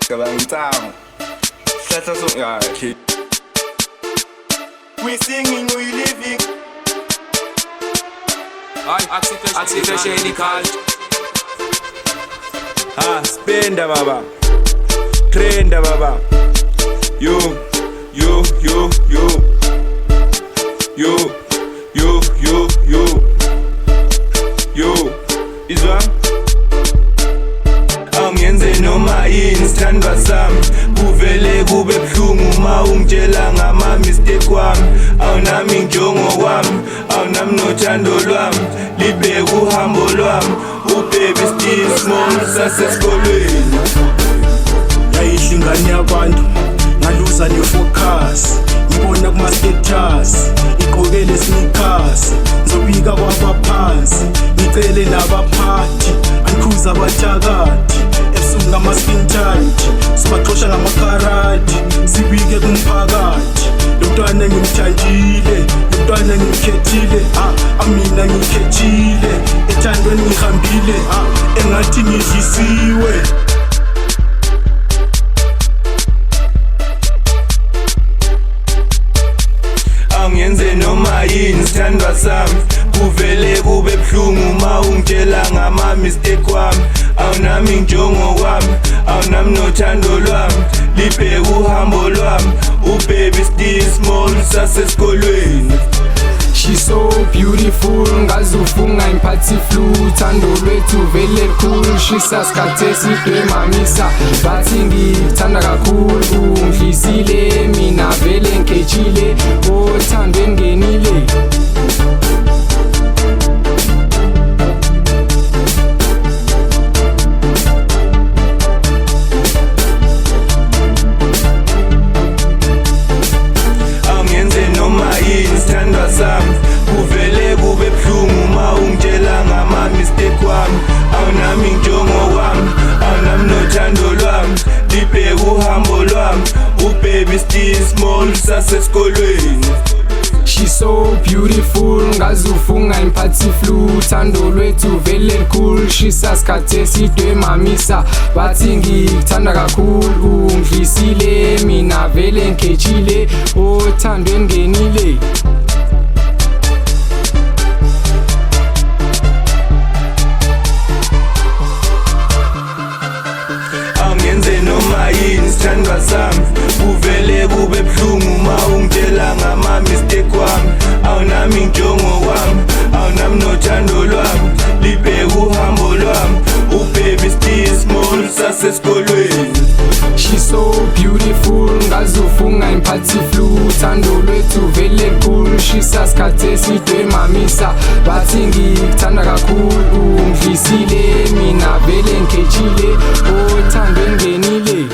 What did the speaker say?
Cabangitang. Set us up, yeah, kid. We singing, we living. Oxyfresh any call. Spenda baba, trenda baba. You. Izwa? Angenze noma yini sithandwa sami, kuvele kube buhlungu ma ungitshela ngama mistake wami. Awunami njongo wami, awunami nothando lwami, libheke uhambo lwami. Ubaby still small sasesikolweni. Yayihle ingane yabantu ngaluza nefocus, ngibona kuma-status igqokele sneakers. Ngizobika kwabaphansi ngicele nabaphathi, angikhuza abathakathi ebusuku ngama-skin tight, sibaxosha ngamakarathi sibike kumphakathi. Lo mntwana ngimthandile, lo mntwana ngimkhethile, amina ngikhethile, ethandweni ngihambile, engathi ngidlisiwe. Angenze noma yini sithandwa sami, kuvele kube buhlungu ma ungitshela ngama mistake wami. Awunami njongo wami, awunami nothando lwami, libheke uhambo lwami. Ubaby still small sasesikolweni. She's so beautiful, ngazufunga imphathi flu, thando lwethu vele cool. Shisasikhathe sidwemamisa, bathi ngikuthanda kakhulu. Ungidlisile mina vele ngikhethile, othandweni ngenile. Angenze noma yini sithandwa sami, kuvele kube buhlungu ma ungitshela ngama mistake wami. Awunami njongo wami, awunami nothando lwami, libheke uhambo lwami. Ubaby still small sasesikolweni. She's so beautiful, ngazufunga imphathi flu, thando lwethu vele cool. Shisasikhathe sidwemamisa, bathi ngikuthanda kakhulu. Ungidlisile mina vele ngikhethile, othandweni ngenile. Angenze noma yini sithandwa sami, kuvele kube buhlungu ma ungitshela ngama mistake wami. Awunami njongo wami, awunami nothando lwami, libheke uhambo lwami. Ubaby still small sasesikolweni. She's so beautiful, ngazufunga imphathi flu, thando lwethu vele cool. Shisasikhathe sidwemamisa, bathi ngikuthanda kakhulu. Ungidlisile mina vele ngikhethile, othandweni ngenile.